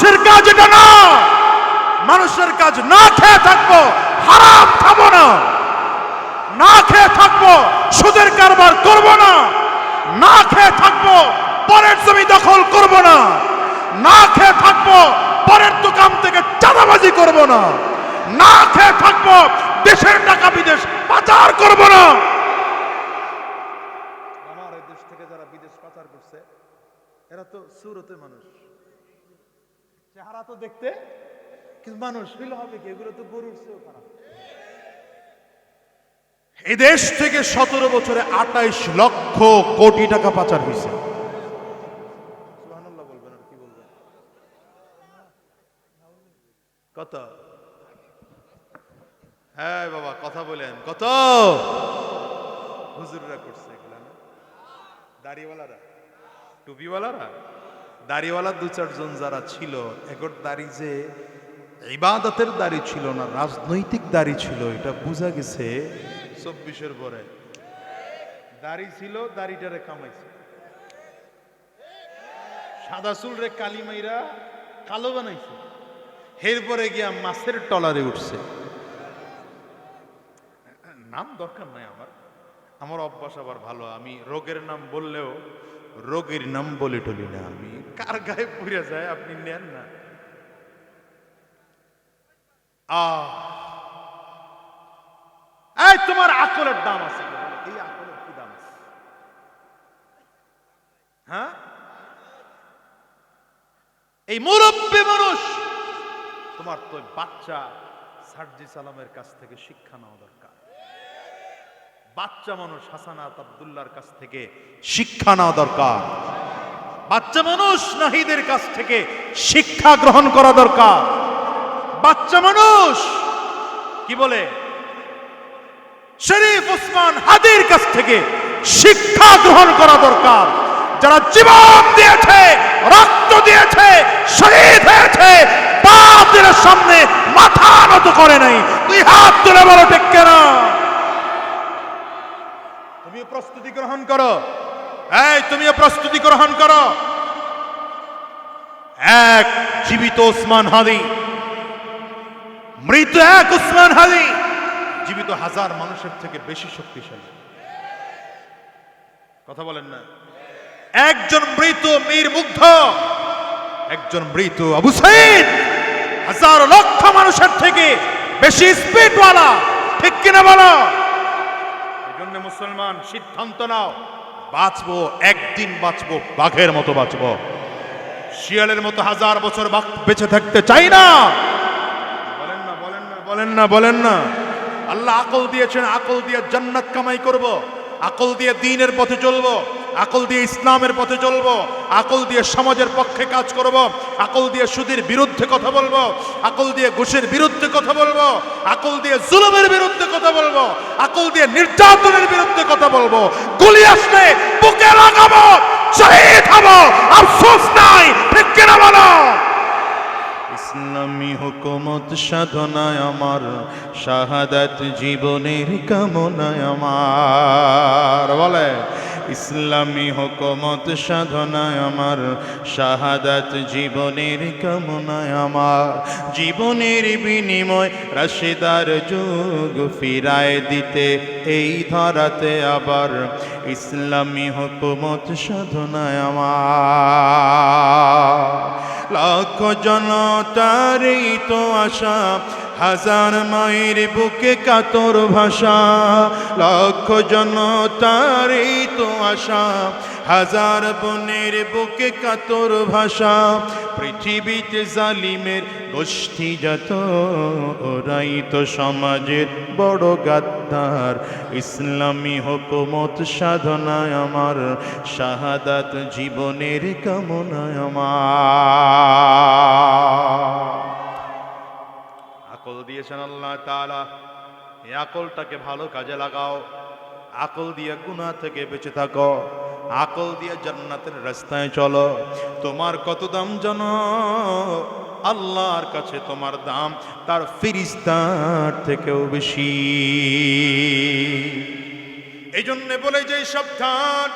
মানুষের কাজ এটা না। মানুষের কাজ না খেয়ে থাকবো, হারাম খাবো না, না খেয়ে থাকবো, সুদের কারবার করব না, না খেয়ে থাকবো, পরের জমি দখল করব না, না খেয়ে থাকবো, পরের দোকান থেকে চাঁদাবাজি করব না, না খেয়ে থাকবো, দেশের টাকা বিদেশ পাচার করব না। আমার এই দেশ থেকে যারা বিদেশ পাচার করছে এরা তো সুরতে মানুষ, চেহারা তো দেখতে, কিন্তু মানুষ হইলে হবে কি? এগুলো তো গরুর চেয়েও খারাপ। এই দেশ থেকে 17 বছরে 28 লক্ষ কোটি টাকা পাচার হয়েছে। সুবহানাল্লাহ বলবেন আর কি বলবেন? কত? হ্যাঁ বাবা কথা বলেন, কত? হুজুররা করছে এগুলা না? দাড়িওয়ালারা, টুপিওয়ালারা, দাড়িওয়ালা দু চারজন যারা ছিল, এগোর দাড়ি যে ইবাদতের দাড়ি ছিল না, রাজনৈতিক দাড়ি ছিল, এটা বোঝা গেছে 24-এর পরে। দাড়ি ছিল, দাড়িটারে কামাইছে, সাদা চুল রে কালি মাইরা কালো বানাইছে, এরপরে গিয়া মাছের টলারে উঠছে। নাম দরকার নাই আমার, আমার অভ্যাস আবার ভালো, আমি রোগের নাম বললেও রোগের নাম বলে টলি না, আমি কার গায়ে পুড়ে যায় আপনি নেন না। এই তোমার আকলের দাম আছে, এই আকলের কি দাম আছে? হ্যাঁ, এই মুরব্বী মানুষ, তোমার তো বাচ্চা সার্জি সালামের কাছ থেকে শিক্ষা নেওয়া দরকার। বাচ্চা মানুষ হাসানাত আব্দুল্লাহর কাছ থেকে শিক্ষা নেওয়া দরকার। বাচ্চা মানুষ নাহিদের কাছ থেকে শিক্ষা গ্রহণ করা দরকার। বাচ্চা মানুষ কি বলে শরীফ ওসমান হাদির কাছ থেকে শিক্ষা গ্রহণ করা দরকার। যারা জীবন দিয়েছে, রক্ত দিয়েছে, শহীদ হয়েছে, বাতিলের সামনে মাথা নত করে নাই। তুই হাত তুলে বলো ঠিক কেনা? তুমিও প্রস্তুতি গ্রহণ করো, এই তুমিও প্রস্তুতি গ্রহণ করো। এক জীবিত ওসমান হাদি, মৃত এক ওসমান হাদি জীবিত হাজার মানুষের থেকে বেশি শক্তিশালী। কথা বলেন না? একজন মৃত মীর মুগ্ধ, একজন মৃত আবু সাইদ হাজার লক্ষ মানুষের থেকে বেশি স্পিডওয়ালা, ঠিক কিনা বলো? এজন্য মুসলমান সিদ্ধান্ত নাও, বাঁচবো একদিন, বাঁচবো বাঘের মতো বাঁচবো, শিয়ালের মতো হাজার বছর বেঁচে থাকতে চাই না। বলেন না, বলেন না, বলেন না, বলেন না। আল্লাহ আকল দিয়েছেন, আকল দিয়ে জান্নাত কামাই করব, আকল দিয়ে দ্বীনের পথে চলবো, আকল দিয়ে ইসলামের পথে চলবো, আকল দিয়ে সমাজের পক্ষে কাজ করব, আকল দিয়ে সুদের বিরুদ্ধে কথা বলবো, আকল দিয়ে ঘুষের বিরুদ্ধে কথা বলবো, আকল দিয়ে জুলুমের বিরুদ্ধে কথা বলবো, আকল দিয়ে নির্যাতনের বিরুদ্ধে কথা বলবো। গুলি আসলে বুকে লাগাবো, শহীদ হব, আফসোস নাই, ঠিক কিনা বলো? ইসলামী হুকুমত সাধনায় আমার, শাহাদাত জীবনের কামনায় আমার। বলে ইসলামী হুকুমত সাধনায় আমার, শাহাদাত জীবনের কামনায় আমার। জীবনের বিনিময় রাশেদার যুগ ফিরায় দিতে এই ধরাতে আবার, ইসলামী হুকুমত সাধনায় আমার। লাখ জনতারই তো আশা, হাজার মায়ের বুকে কাতর ভাষা। লাখ জনতারই তো আশা, হাজার বোনের বুকে কাতর ভাষা। পৃথিবীতে জালিমের গোষ্ঠী যত, ওরাই তো সমাজের বড় গাদ্দার। ইসলামী হুকুমত সাধনায় আমার, শাহাদাত জীবনের কামনায় আমার। আকল দিয়েছেন আল্লাহ তাআলা, এই আকলটাকে ভালো কাজে লাগাও। আকল দিয়ে গুনাহ থেকে বেঁচে থাকো, আকল দিয়ে জান্নাতের রাস্তায় চলো। তোমার কত দাম জানো? আল্লাহর কাছে তোমার দাম তার ফেরেশতার থেকেও বেশি। এই জন্য বলে যে সাবধান,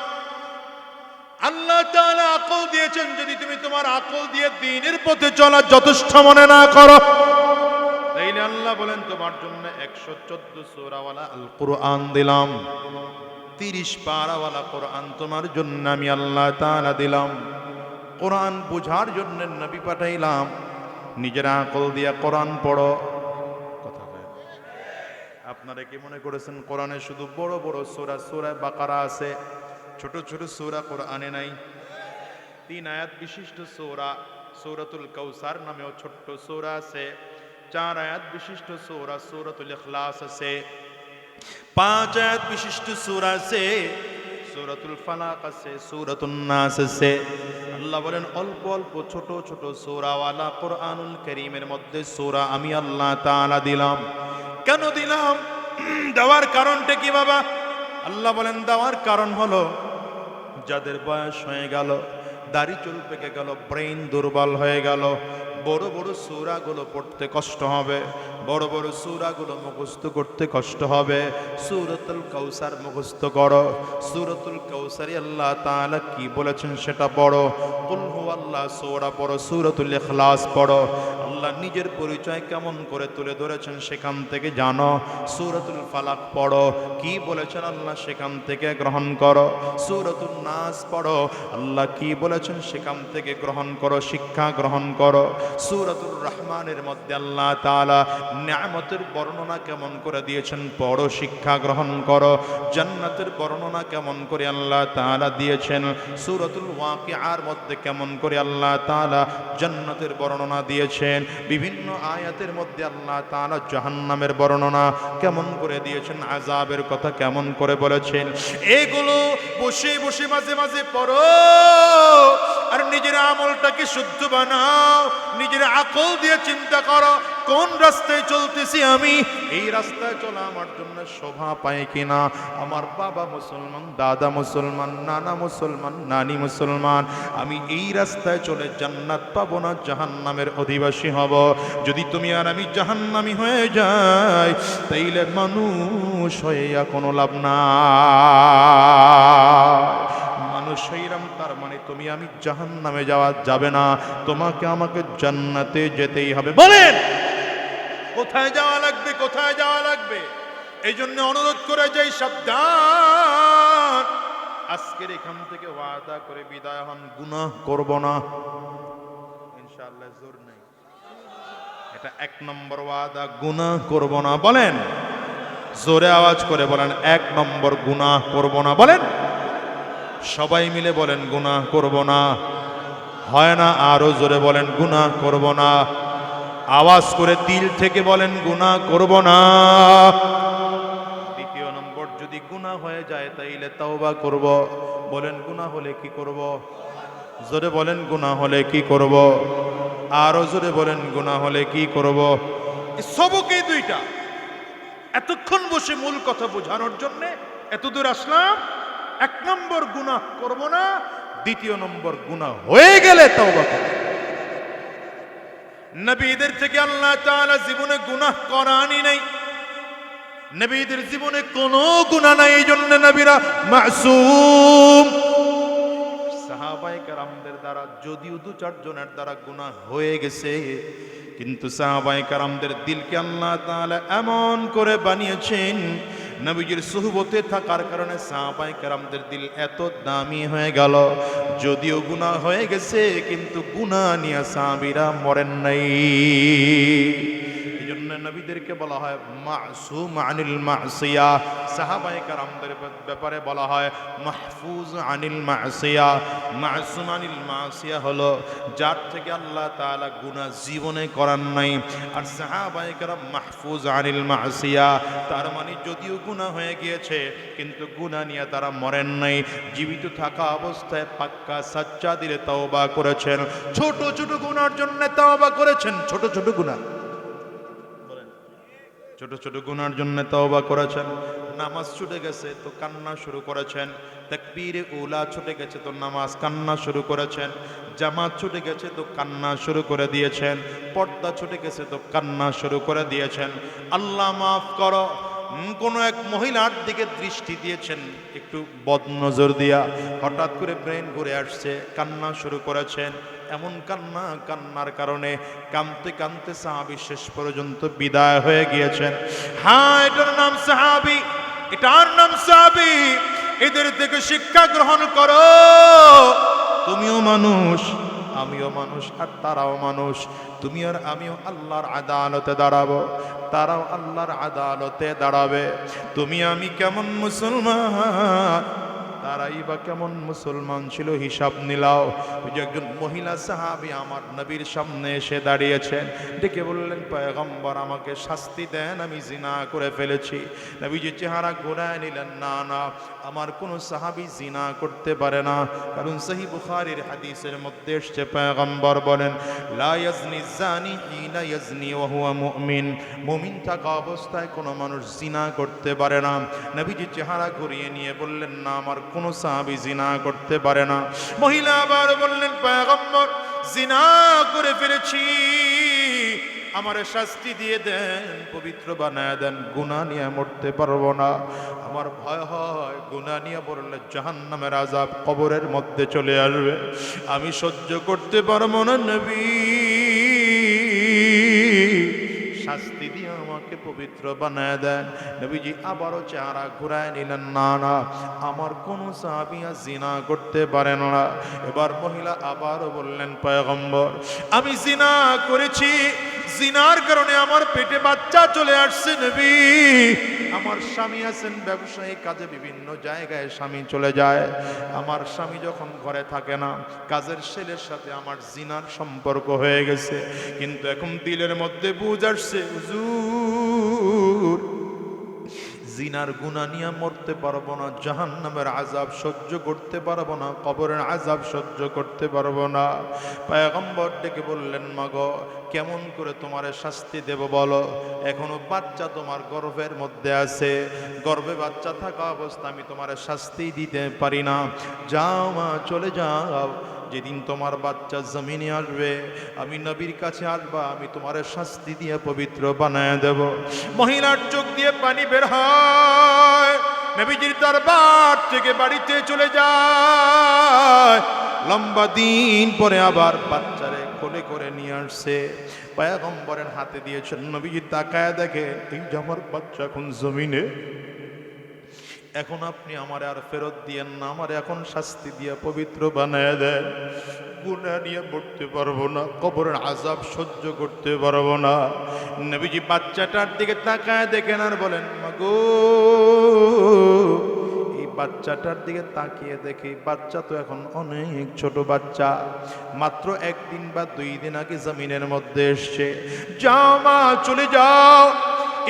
আল্লাহ তাআলা আকল দিয়েছেন, যদি তুমি তোমার আকল দিয়ে দ্বীনের পথে চলা যথেষ্ট মনে না করো, তাইলে আল্লাহ বলেন তোমার জন্য 114 সূরাওয়ালা আল কোরআন দিলাম, 30 পারাওয়ালা কোরআন তোমার জন্য আমি আল্লাহ তাআলা দিলাম। কোরআন বোঝার জন্য নবী পাঠাইলাম, নিজের আকল দিয়ে কোরআন পড়ো। কথা কয়, আপনারা কি মনে করেছেন কোরআনে শুধু বড় বড় সূরা, সূরা বাকারা আছে, ছোট ছোট সূরা কোরআনে নাই? 3 আয়াত বিশিষ্ট সূরা, সূরাতুল কাউসার নামেও ছোট্ট সূরা আছে। 4 আয়াত বিশিষ্ট সূরা সূরাতুল ইখলাস আছে। 5 আয়াত বিশিষ্ট সূরা আছে সূরাতুল ফালাক আছে, সূরাতুন নাস আছে। আল্লাহ বলেন অল্প অল্প ছোট ছোট সূরাওয়ালা কোরআনুল কারীমের মধ্যে সূরা আমি আল্লাহ তাআলা দিলাম। কেন দিলাম? দেওয়ার কারণটা কি বাবা? আল্লাহ বলেন দেওয়ার কারণ হলো যাদের বয়স হয়ে গেল, দাড়ি চুল পেকে গেল, ব্রেন দুর্বল হয়ে গেল, বড় বড় সূরাগুলো পড়তে কষ্ট হবে, বড় বড় সূরাগুলো মুখস্থ করতে কষ্ট হবে। সূরাতুল কাউসার মুখস্থ করো। সূরাতুল কাউসারে আল্লাহ তাআলা কি বলেছেন সেটা পড়ো। কুল হুয়াল্লাহ সূরা পড়ো, সূরাতুল ইখলাস পড়ো। আল্লাহ নিজের পরিচয় কেমন করে তুলে ধরেছেন সেখান থেকে জানো। সূরাতুল ফালাক পড়ো, কি বলেছেন আল্লাহ সেখান থেকে গ্রহণ করো। সূরাতুন নাস পড়ো, আল্লাহ কি বলেছেন সেখান থেকে গ্রহণ করো, শিক্ষা গ্রহণ করো। সূরাতুর রহমানের মধ্যে আল্লাহ তাআলা নিয়ামতের বর্ণনা কেমন করে দিয়েছেন পড়ো, শিক্ষা গ্রহণ করো। জান্নাতের বর্ণনা কেমন করে আল্লাহ তাআলা দিয়েছেন। সূরাতুল ওয়াকিআর মধ্যে কেমন করে আল্লাহ তাআলা জান্নাতের বর্ণনা দিয়েছেন। বিভিন্ন আয়াতের মধ্যে আল্লাহ তাআলা জাহান্নামের বর্ণনা কেমন করে দিয়েছেন, আযাবের কথা কেমন করে বলেছেন। এগুলো বসে বসে মাঝে মাঝে পড়ো আর নিজের আমলটাকে শুদ্ধ বানাও। নিজের আকল দিয়ে চিন্তা করো কোন রাস্তায় চলতেছি আমি, এই রাস্তায় চলা আমার জন্য শোভা পায় কিনা। আমার বাবা মুসলমান, দাদা মুসলমান, নানা মুসলমান, নানি মুসলমান, আমি এই রাস্তায় চলে জান্নাত পাবো না জাহান্নামের অধিবাসী হব। যদি তুমি আর আমি জাহান্নামী হয়ে যাই তাইলে মানুষ হয়ে কোনো লাভ না। মানুষ হইলাম তার মানে তুমি আমি জাহান্নামে যাওয়া যাবে না, তোমাকে আমাকে জান্নাতে যেতেই হবে। বলেন কোথায় যাওয়া লাগবে, কোথায় যাওয়া লাগবে? এই জন্য অনুরোধ করে যাই, সাবধান। আজকের এখান থেকে ওয়াদা করে বিদায় হন, গুনাহ করব না ইনশাআল্লাহ। জোর নেই, এটা 1 নম্বর ওয়াদা, গুনাহ করব না। বলেন জোরে আওয়াজ করে বলেন 1 নম্বর, গুনাহ করব না। বলেন সবাই মিলে বলেন গুনাহ করব না। হয় না? আরো জোরে বলেন গুনাহ করব না। আওয়াজ করে দিল থেকে বলেন গুনাহ করব না। দ্বিতীয় নম্বর, যদি গুনাহ হয়ে যায় তাইলে তওবা করব। বলেন গুনাহ হলে কি করব? জোরে বলেন গুনাহ হলে কি করব? আরো জোরে বলেন গুনাহ হলে কি করব? সবকেই দুইটা। এতক্ষণ বসে মূল কথা বোঝানোর জন্য এতদূর আসলাম। 1 নম্বর গুনাহ করব না, দ্বিতীয় নম্বর গুনাহ হয়ে গেলে তওবা করব। নবীদের থেকে আল্লাহ তাআলা জীবনে গুনাহ করানি নাই। নবীদের জীবনে কোনো গুনাহ নাই, এই জন্য নবীরা মাসুম। সাহাবায়ে কেরামদের দ্বারা যদিও 2-4 জনের দ্বারা গুনাহ হয়ে গেছে, কিন্তু সাহাবায়ে কেরামদের দিলকে আল্লাহ তাআলা এমন করে বানিয়েছেন, নবীজির সুহবতে থাকার কারণে সাহাবায়ে কেরামদের দিল এত দামি হয়ে গেল। যদিও গুনাহ হয়ে গেছে কিন্তু গুনাহ নিয়ে সাহাবীরা মরেন নাই। এইজন্য নবীদেরকে বলা হয় মাসুম আনিল মাসিয়া। সাহাবায়ে কেরামদের ব্যাপারে বলা হয় মাহফুজ আনিল মাসিয়া। মাসুম আনিল মাসিয়া হলো যার থেকে আল্লাহ তাআলা গুনাহ জীবনে করান নাই। আর সাহাবায়ে কেরাম মাহফুজ আনিল মাসিয়া, তার মানে যদিও গুনাহ হয়ে গিয়েছে কিন্তু গুনাহ নিয়ে তারা মরেন নাই। জীবিত থাকা অবস্থায় পাক্কা সাচ্চা দিলে তওবা করেছেন। ছোট ছোট গুনার জন্য তওবা করেছেন। ছোট ছোট গুনাহ, ছোট ছোট গুনার জন্য তওবা করেছেন। নামাজ ছুটে গেছে তো কান্না শুরু করেছেন। তাকবীরে উলা ছুটে গেছে তো নামাজ কান্না শুরু করেছেন। জামাত ছুটে গেছে তো কান্না শুরু করে দিয়েছেন। পর্দা ছুটে গেছে তো কান্না শুরু করে দিয়েছেন। আল্লাহ মাফ করো, কোন এক মহিলার দিকে দৃষ্টি দিয়েছেন একটু বদনজর দিয়া, হঠাৎ করে ব্রেন ঘুরে আসছে, কান্না শুরু করেছেন। এমন কান্নার কারণে কাঁদতে কাঁদতে সাহাবী শেষ পর্যন্ত বিদায় হয়ে গিয়েছেন। হ্যাঁ, এটার নাম সাহাবী, এটার নাম সাহাবী। এদের থেকে শিক্ষা গ্রহণ করো। তুমিও মানুষ, আমিও মানুষ, আর তারাও মানুষ। তুমি আর আমিও আল্লাহর আদালতে দাঁড়াবো, তারাও আল্লাহর আদালতে দাঁড়াবে। তুমি আমি কেমন মুসলমান, তারাই বা কেমন মুসলমান ছিল, হিসাব নিলাও। ওই যে একজন মহিলা সাহাবী আমার নবীর সামনে এসে দাঁড়িয়েছেন, ডেকে বললেন, পয়গম্বর আমাকে শাস্তি দেন, আমি জিনা করে ফেলেছি। নবীজি চেহারা ঘোরায় নিলেন, না না, আমার কোনো সাহাবী জিনা করতে পারে না, কারণ সহিহ বুখারীর হাদিসের মধ্যে এসেছে, পয়গম্বর বলেন, লা ইয়াজনি জানি হিনা ইয়াজনি ওয়া হুয়া মুমিন। মুমিন থাকা অবস্থায় কোনো মানুষ জিনা করতে পারে না। নবীজি চেহারা ঘুরিয়ে নিয়ে বললেন, না, আমার কোন সাহাবী জিনা করতে পারে না। মহিলা আবার বললেন, পয়গম্বর জিনা করে ফেলেছি, আমারে শাস্তি দিয়ে দেন, পবিত্র বানায় দেন, গুনাহ নিয়ে মরতে পারবো না। আমার ভয় হয় গুনাহ নিয়ে মরলে জাহান্নামের আযাব কবরের মধ্যে চলে আসবে, আমি সহ্য করতে পারবো না। নবী, শাস্তি দিয়ে আমাকে পবিত্র বানায় দেন। নবীজি আবারও চেহারা ঘুরায় নিলেন, না না, আমার কোন সাহাবী জিনা করতে পারেন না। এবার মহিলা আবারও বললেন, পয়গম্বর আমি জিনা করেছি, জিনার কারণে আমার পেটে বাচ্চা চলে আসছে। নবী, আমার স্বামী আছেন ব্যবসায়ী কাজে, বিভিন্ন জায়গায় স্বামী চলে যায়। আমার স্বামী যখন ঘরে থাকে না, কাজের ছেলের সাথে আমার জিনার সম্পর্ক হয়ে গেছে, কিন্তু এখন দিলের মধ্যে বুঝ আসছে, হুজুর জিনার গুনাহ নিয়ে মরতে পারবো না, জাহান্নামের আযাব সহ্য করতে পারবো না, কবরের আযাব সহ্য করতে পারবো না। পয়গম্বর ডেকে বললেন, মাগো কেমন করে তোমারে শাস্তি দেব বলো? এখনো বাচ্চা তোমার গর্ভের মধ্যে আছে, গর্ভে বাচ্চা থাকা অবস্থা আমি তোমারে শাস্তি দিতে পারি না। যাও মা, চলে যাও, যেদিন তোমার বাচ্চা জমিনে আসবে, আমি নবীর কাছে আসবা, আমি তোমার শাস্তি দিয়ে পবিত্র বানায় দেব। মহিলার চোখ দিয়ে পানি বের হয়, নবীজির দরবার থেকে বাড়িতে চলে যায়। লম্বা দিন পরে আবার বাচ্চারে কোলে করে নিয়ে আসছে, পয়গম্বরের হাতে দিয়েছেন। নবীজি তাকায় দেখে, এই যে আমার বাচ্চা এখন জমিনে, এখন আপনি আমার আর ফেরত দিয়েন না, আমার এখন শাস্তি দিয়ে পবিত্র বানায় দেন। গুনাহ নিয়ে মরতে পারবো না, কবরের আযাব সহ্য করতে পারবো না। নবীজি বাচ্চাটার দিকে তাকায় দেখেন আর বলেন, মাগো, এই বাচ্চাটার দিকে তাকিয়ে দেখি বাচ্চা তো এখন অনেক ছোট বাচ্চা, মাত্র 1 দিন বা 2 দিন আগে জমিনের মধ্যে এসছে। যাও মা, চলে যাও,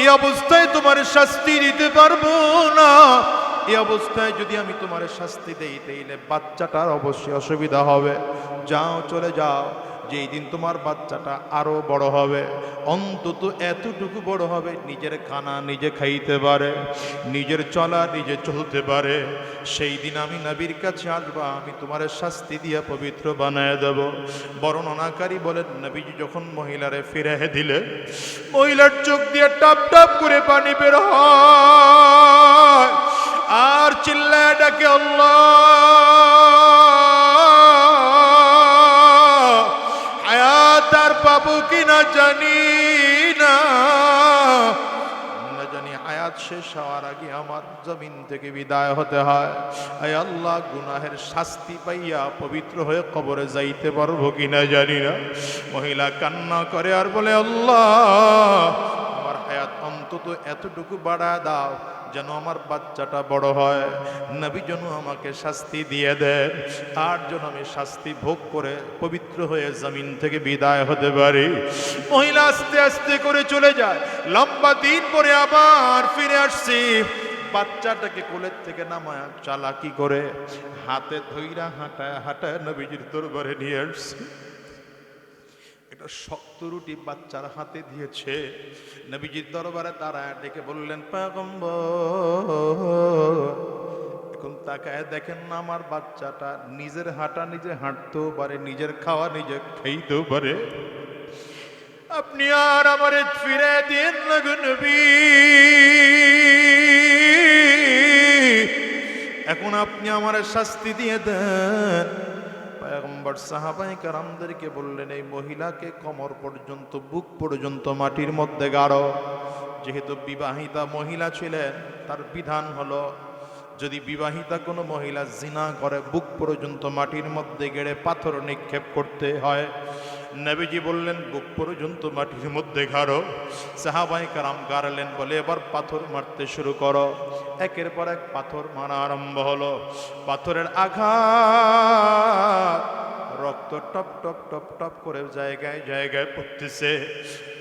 এই অবস্থায় তোমার শাস্তি দিতে পারবো না। এই অবস্থায় যদি আমি তোমার শাস্তি দেই, তাইলে বাচ্চাটার অবশ্যই অসুবিধা হবে। যাও, চলে যাও, যেই দিন তোমার বাচ্চাটা আরো বড় হবে, অন্তত এতটুকু বড় হবে, নিজের খানা নিজে খাইতে পারে, নিজের চলা নিজে চলতে পারে, সেই দিন আমি নবীর কাছে আসবা, আমি তোমার শাস্তি দিয়ে পবিত্র বানায় দেব। বর্ণনাকারী বলেন, নবীজি যখন মহিলারে ফিরে দিলে, মহিলার চোখ দিয়ে টাপ টাপ করে পানি বের হয়, আর চিল্লায় ডাকে, আল্লাহ, হায়াত আর পাবো কিনা জানি না, জানি হায়াত শেষ হওয়ার আগে আমার জমিন থেকে বিদায় হতে হয়। আয় আল্লাহ, গুনাহের শাস্তি পাইয়া পবিত্র হয়ে কবরে যাইতে পারবো কিনা জানি না। মহিলা কান্না করে আর বলে, আল্লাহ, আমার হায়াত অন্তত এতটুকু বাড়া দাও, যেন আমার বাচ্চাটা বড় হয়, নবী যেন আমাকে শাস্তি দিয়ে দেন, আর যেন আমি শাস্তি ভোগ করে পবিত্র হয়ে জমিন থেকে বিদায় হতে পারি। মহিলা আস্তে আস্তে করে চলে যায়। লম্বা দিন পরে আবার ফিরে আসছি, বাচ্চাটাকে কোলের থেকে নামায় চালাকি করে হাতে ধইরা হাঁটায় হাঁটায় নবীজির দরবারে নিয়ে আসছি। একটা শক্ত রুটি বাচ্চার হাতে দিয়েছে। নবীজির দরবারে তারা ডেকে বললেন, পয়গম্বর, এখন তাকায় দেখেন না, আমার বাচ্চাটা নিজের হাঁটা নিজে হাঁটতেও পারে, নিজের খাওয়া নিজে খাইতেও পারে, আপনি আর আমারে ফিরে দিন না গো নবী। এখন আপনি আমার শাস্তি দিয়ে দেন। পয়গম্বর সাহাবায়ে কেরামদেরকে বললেন, এই মহিলাকে কোমর পর্যন্ত, বুক পর্যন্ত মাটির মধ্যে গাড়ো। যেহেতু বিবাহিতা মহিলা ছিলেন, তার বিধান হলো যদি বিবাহিতা কোনো মহিলা জিনা করে বুক পর্যন্ত মাটির মধ্যে গেড়ে পাথর নিক্ষেপ করতে হয়। নবীজি বললেন বুক পর্যন্ত মাটির মধ্যে গাড়ো। সাহাবায়ে কেরাম গাড়লেন, বলে এবার পাথর মারতে শুরু করো। একের পর এক পাথর মারা আরম্ভ হলো। পাথরের আঘাত, রক্ত টপ টপ টপ টপ করে জায়গায় জায়গায় পড়তেছে।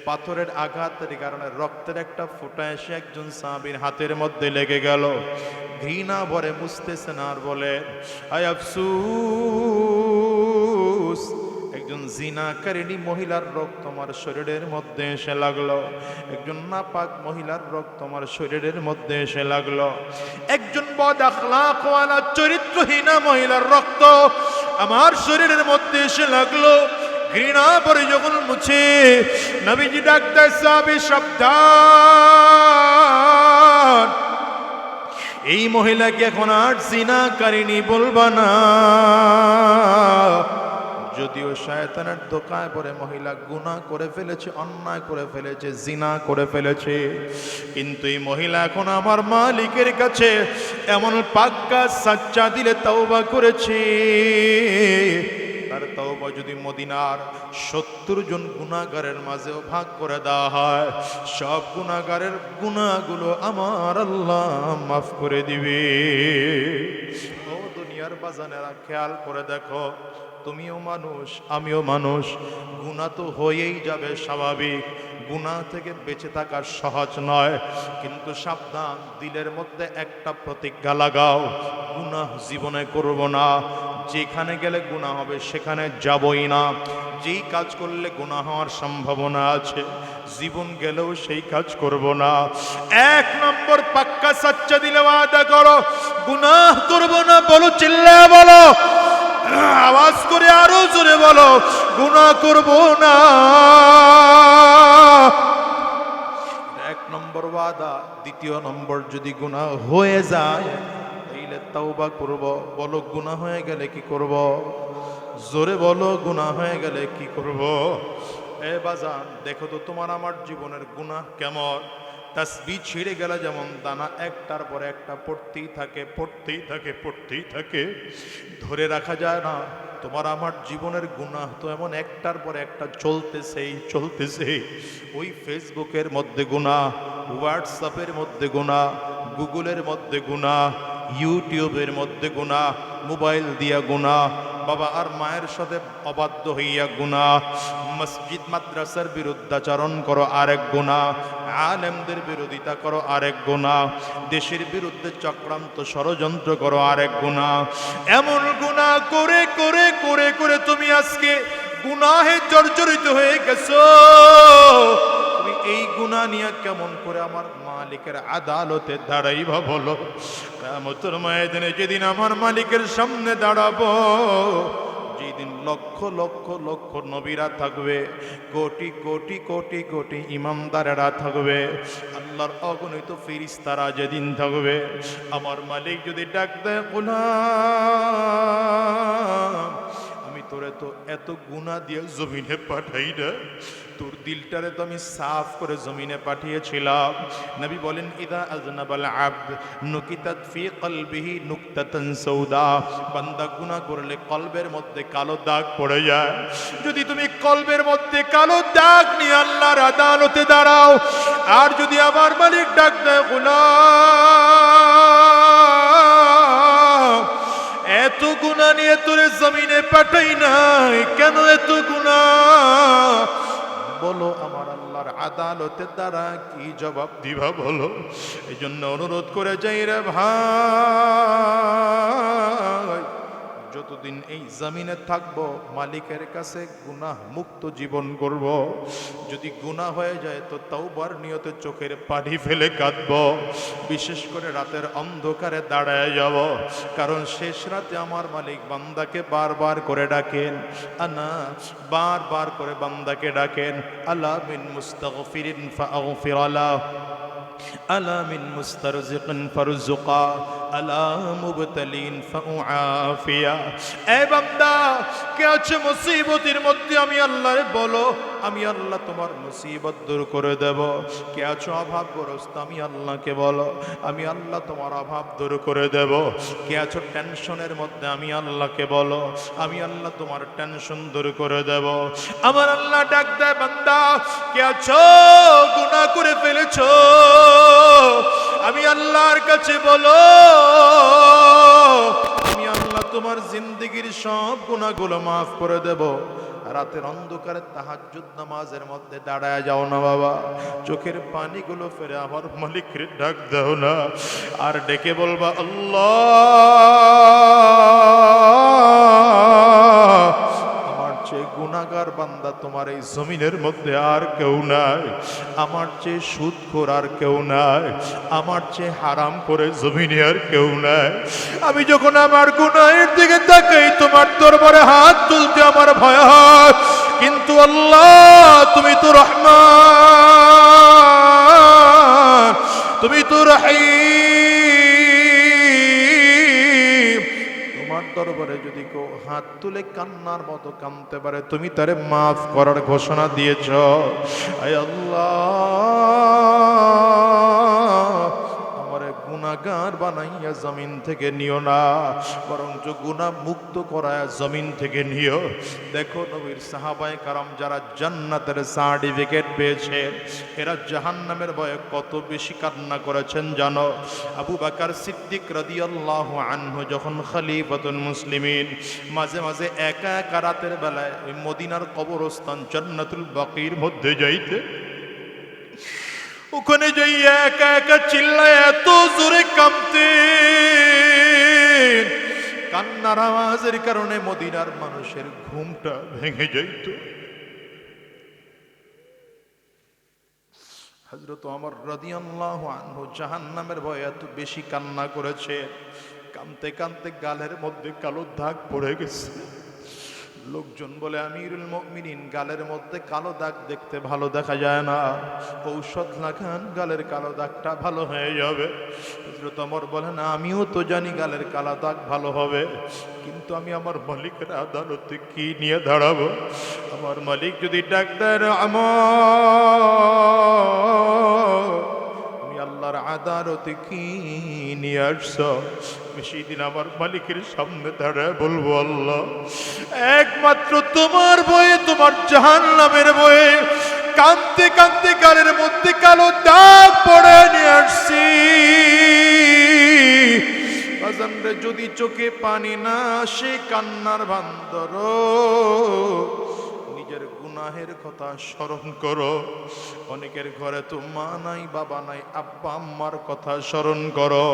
পাথরের আঘাতের কারণে রক্তের একটা ফোঁটা এসে একজন সাহাবীর হাতের মধ্যে লেগে গেল। ঘৃণা ভরে মুছতেছেন আর বলে, আয় আফসোস, একজন জিনাকারিণী মহিলার রক্ত আমার শরীরের মধ্যে এসে লাগলো। একজন নাপাক মহিলার রক্ত আমার শরীরের মধ্যে এসে লাগলো। একজন বদ আখলাক ওয়ালা চরিত্রহীনা মহিলার রক্ত আমার শরীরের মধ্যে এসে লাগলো। ঘৃণা ভরে যখন মুছে নবীজি ডাকতে সাহাবী, সাবধান, এই মহিলাকে এখন আর জিনাকারিণী বলবা না। যদিও শয়তানের ধোঁকায় পড়ে মহিলা গুনাহ করে ফেলেছে, অন্যায় করে ফেলেছে, জিনা করে ফেলেছে, কিন্তু এই মহিলা এখন আমার মালিকের কাছে এমন পাক্কা সাচ্চা দিলে তওবা করেছে। তার তওবা যদি মদিনার 70 জন গুনাহগারের মাঝেও ভাগ করে দেওয়া হয়, সব গুনাহগারের গুনাহগুলো আমার আল্লাহ মাফ করে দিবে। ও দুনিয়ার বাজানেরা, খেয়াল করে দেখো, তুমিও মানুষ, আমিও মানুষ, গুনাহ তো হয়েই যাবে স্বাভাবিক। গুনাহ থেকে বেঁচে থাকা সহজ নয়, কিন্তু সাবধান, দিলের মধ্যে একটা প্রতিজ্ঞা লাগাও, গুনাহ জীবনে করব না। যেখানে গেলে গুনাহ হবে সেখানে যাবই না। যেই কাজ করলে গুনাহ হওয়ার সম্ভাবনা আছে, জীবন গেলেও সেই কাজ করব না। 1 নম্বর পাক্কা সাচ্চা দিলে ওয়াদা করো, গুনাহ করব না। বলো, চিল্লায়া বলো, আওয়াজ করে আরো জোরে বলো, গুনাহ করব না। 1 নম্বর ওয়াদা। 2 নম্বর, যদি গুনাহ হয়ে যায় তাইলে তওবা করব। বলো, গুনাহ হয়ে গেলে কি করব? জোরে বলো, গুনাহ হয়ে গেলে কি করব? এ বাজান, দেখো তো তোমার আমার জীবনের গুনাহ কেমন। তাসবিহ ছিঁড়ে গেলে যেমন দানা একটার পর একটা পড়তেই থাকে, পড়তেই থাকে, পড়তেই থাকে, ধরে রাখা যায় না। তোমার আমার জীবনের গুনাহ তো এমন একটার পর একটা চলতেছেই চলতেছেই। ওই ফেসবুকের মধ্যে গুনাহ, হোয়াটসঅ্যাপের মধ্যে গুনাহ, গুগলের মধ্যে গুনাহ, ইউটিউবের মধ্যে গুনাহ, মোবাইল দিয়া গুনাহ, বাবা আর মায়ের সাথে অবাধ্য হইয়া গুনাহ, মসজিদ মাদ্রাসার বিরুদ্ধাচরণ করো আরেক গুনাহ, আলেমদের বিরোধিতা করো আরেক গুনাহ, দেশের বিরুদ্ধে চক্রান্ত ষড়যন্ত্র করো আরেক গুনাহ। এমন গুনাহ করে করে করে করে তুমি আজকে গুনাহে জর্জরিত হয়ে গেছো। তুমি এই গুনাহ নিয়ে কেমন করে আমার মালিকের আদালতে দাঁড়াইবা বলো? কিয়ামতের ময়দানে যেদিন আমার মালিকের সামনে দাঁড়াবো, যেদিন লক্ষ লক্ষ লক্ষ নবীরা থাকবে, কোটি কোটি কোটি কোটি ইমামদারেরা থাকবে, আল্লাহর অগণিত ফেরেশতারা যেদিন থাকবে, আমার মালিক যদি ডাক দেয়, গোলাম, আমি তোরে তো এত গুনাহ দিয়ে জমিনে পাঠাই না, তোর দিলটারে তো আমি সাফ করে জমিনে পাঠিয়েছিলাম। নবী বলেন, ইদা আযনাবাল আবদ নুকিতাত ফি কলবিহি নুকতাতান সাউদা। বান্দা গুনাহ করলে কলবের মধ্যে কালো দাগ পড়ে যায়। যদি তুমি কলবের মধ্যে কালো দাগ নিয়ে আল্লাহর আদালতে দাঁড়াও, আর যদি আমার মালিক ডাক দেয়, গোলাম, এত গুনাহ নিয়ে তোরে জমিনে পাঠাই নাই, কেন এত গুনাহ? বলো, আমার আল্লাহর আদালতে দ্বারা কি জবাব দিবা বলো? এই জন্য অনুরোধ করে যাই রে ভাই, যতদিন এই জমিনে থাকবো মালিকের কাছে গুনাহ মুক্ত জীবন করব। যদি গুনাহ হয়ে যায় তো তওবার নিয়তে চোখের পানি ফেলে কাঁদবো। বিশেষ করে রাতের অন্ধকারে দাঁড়ায় যাব, কারণ শেষ রাতে আমার মালিক বান্দাকে বারবার করে ডাকেন, আনা, বারবার করে বান্দাকে ডাকেন, আলা মিন মুস্তাগফিরিন ফাগফির আলা, আলা মিন মুস্তারজিকিন ফারজুকা, আলা মুবতালিন ফাউআফিয়া। এ বান্দা, কে আছে মুসিবতের মধ্যে আমি আল্লাহরে বলো, আমি আল্লাহ তোমার মুসিবত দূর করে দেব। কে আছো অভাবগ্রস্ত, আমি আল্লাহকে বলো, আমি আল্লাহ তোমার অভাব দূর করে দেব। কে আছো টেনশনের মধ্যে, আমি আল্লাহকে বলো, আমি আল্লাহ তোমার টেনশন দূর করে দেব। আমার আল্লাহ ডাক দেয়, বান্দা কে আছো গুনাহ করে ফেলেছো, আমি আল্লাহর কাছে বলো, আমি আল্লাহ তোমার জিন্দেগির সব গুনাহগুলো মাফ করে দেব। রাতের অন্ধকারে তাহাজ্জুদ নামাজের মধ্যে দাঁড়ায় যাও না বাবা, চোখের পানিগুলো ফেরে আমার মালিকের ডাক দাও না, আর ডেকে বলবা আল্লাহ, আমার চেয়ে গুনাহগার বান্দা তোমার এই জমিনের মধ্যে আর কেউ নাই, আমার চেয়ে সুদখোর আর কেউ নাই, আমার চেয়ে হারাম করে জমিনে আর কেউ নাই। আমি যখন আমার গুনাহের দিকে তাকাই, তোমার দরবারে হাত তুলতে আমার ভয় হয়, কিন্তু আল্লাহ তুমি তো রহমান, তুমি তো রহিম, তোমার দরবারে যদি কেউ হাত তুলে কান্নার মতো কাঁদতে পারে, তুমি তারে মাফ করার ঘোষণা দিয়েছ। আয় আল্লাহ, আমারে গুনাহগার বানাইয়া জমিন থেকে নিও না, বরঞ্চ গুনাহ মুক্ত করায় জমিন থেকে নিও। দেখো নবীর সাহাবায়ে কারাম যারা জান্নাতের সার্টিফিকেট পেয়েছে, এরা জাহান্নামের ভয়ে কত বেশি কান্না করেছেন জানো? আবু বকর সিদ্দিক রাদিয়াল্লাহু আনহু যখন খলিফাতুল মুসলিমিন, মাঝে মাঝে একা একা রাতের বেলায় ওই মদিনার কবরস্থান জান্নাতুল বাকির মধ্যে যাইতে, ওখানে যাইয়া একা একা চিল্লায় এত জোরে কাঁদতেন, কান্নার আওয়াজের কারণে মদিনার মানুষের ঘুমটা ভেঙে যাইত। হযরত ওমর রাদিয়াল্লাহু আনহু জাহান্নামের ভয়ে এত বেশি কান্না করেছে, কাঁদতে কাঁদতে গালের মধ্যে কালো দাগ পড়ে গেছে। লোকজন বলে, আমিরুল মুমিনিন, গালের মধ্যে কালো দাগ দেখতে ভালো দেখা যায় না, ঔষধ লাগান, গালের কালো দাগটা ভালো হয়ে যাবে। হযরত ওমর বলেন, আমিও তো জানি গালের কালো দাগ ভালো হবে, কিন্তু আমি আমার মালিকের আদালতে কি নিয়ে দাঁড়াবো? আমার মালিক যদি ডাক দেয়, আমি আল্লাহর আদালতে কি নিয়ে আসছো? সেদিন আমার মালিকের সামনে দাঁড়ায় বলবো, আল্লাহ, একমাত্র তোমার ভয়ে, তোমার জাহান্নামের ভয়ে কাঁদতে কাঁদতে গালের মধ্যে কালো দাগ পড়ে নিয়ে আসছি। বাজানরে, যদি চোখে পানি না আসে, কান্নার বান্দর, নিজের গুনাহের কথা স্মরণ করো। অনেকের ঘরে তো মা নাই, বাবা নাই, আব্বা আম্মার কথা স্মরণ করো,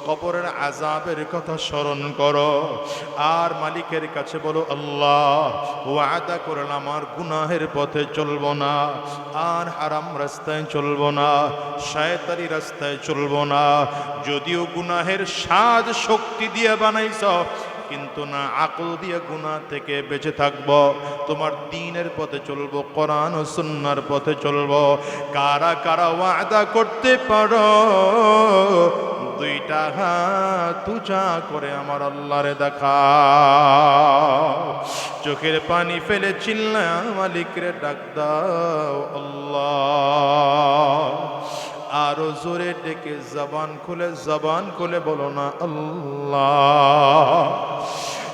কবরের আযাবের কথা স্মরণ করো, আর মালিকের কাছে বলো, আল্লাহ, ওয়াদা করলাম আমার গুনাহের পথে চলবো না, আর হারাম রাস্তায় চলবো না, শয়তানি রাস্তায় চলবো না। যদিও গুনাহের স্বাদ শক্তি দিয়ে বানাইছ, কিন্তু না আকল দিয়ে গুনাহ থেকে বেঁচে থাকবো, তোমার দ্বীনের পথে চলবো, কোরআন ও সুন্নাহর পথে চলবো। কারা কারা ওয়াদা করতে পারো? দুইটা হাত উঁচা করে আমার আল্লাহরে দেখাও, চোখের পানি ফেলে চিল্লা মালিকরে ডাক দাও, আল্লাহ। আরো জোরে ডেকে জবান খুলে বলো না, আল্লাহ।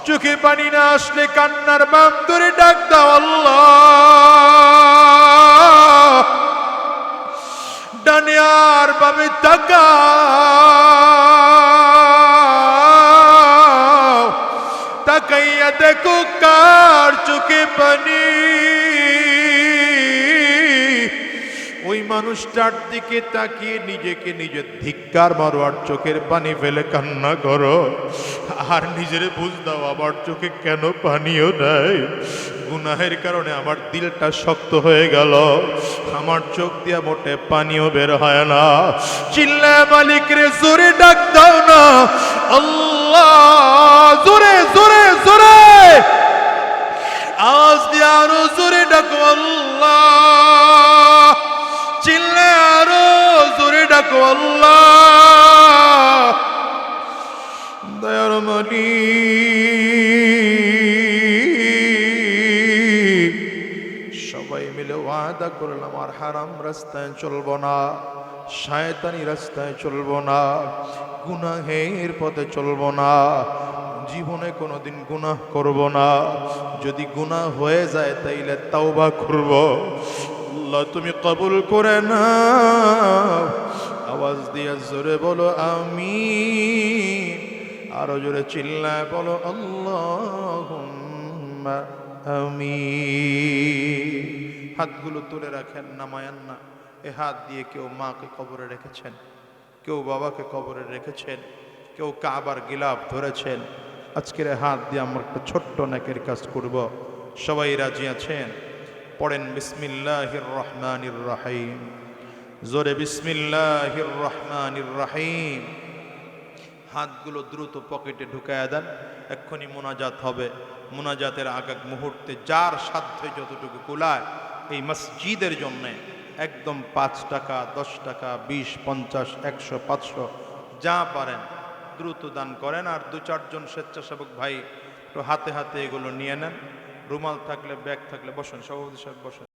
চোখে পানি না আসলে কান্নার বাম ধরে ডাক দাও, আল্লাহ। ডানে আর বামে তাকাও, তাকাইয়া দেখো কার চোখে পানি। ওই মানুষটার দিকে তাকিয়ে নিজেকে নিজে ধিক্কার মারো, আর চোখের পানি ফেলে কান্না করো, আর নিজের বুঝ দাও আমার চোখে কেন পানিও নাই। গুনাহের কারণে আমার দিলটা শক্ত হয়ে গেল, আমার চোখ দিয়া মোটে পানিও বের হয় না। চিল্লায় মালিক রে জোরে ডাক দাও না, আল্লাহ। জোরে জোরে জোরে আওয়াজ দিয়ে আরো জোরে ডাকো, আল্লাহ। চিল্লায় আরো জোরে ডাকো, আল্লাহ। করলাম আর হারাম রাস্তায় চলবো না, শয়তানি রাস্তায় চলবো না, গুনাহের পথে চলবো না, জীবনে কোনোদিন গুনাহ করব না। যদি গুনাহ হয়ে যায় তাইলে তাওবা করব। আল্লাহ তুমি কবুল করে না। আওয়াজ দিয়ে জোরে বলো আমিন, আরো জোরে চিল্লায় বলো আল্লাহুম্মা আমিন। হাতগুলো তুলে রাখেন, নামায়ান না। এ হাত দিয়ে কেউ মাকে কবরে রেখেছেন, কেউ বাবাকে কবরে রেখেছেন, কেউ কাবার গিলাফ ধরেছেন। আজকের এ হাত দিয়ে আমরা একটা ছোট্ট নেকের কাজ করব। সবাই রাজি আছেন? পড়েন বিসমিল্লাহির রহমানির রহিম, জোরে বিসমিল্লাহির রহমানির রহিম। হাতগুলো দ্রুত পকেটে ঢুকায়া দেন, এক্ষুনি মোনাজাত হবে। মোনাজাতের আগাগ মুহূর্তে যার সাধ্যে যতটুকু কুলায় এই মসজিদের জন্যে একদম 5 টাকা, 10 টাকা, 20, 50, 100, 500 যা পারেন দ্রুত দান করেন। আর 2-4 জন স্বেচ্ছাসেবক ভাই একটু হাতে হাতে এগুলো নিয়ে নেন। রুমাল থাকলে, ব্যাগ থাকলে বসেন, সভাপতি সাহেব বসেন।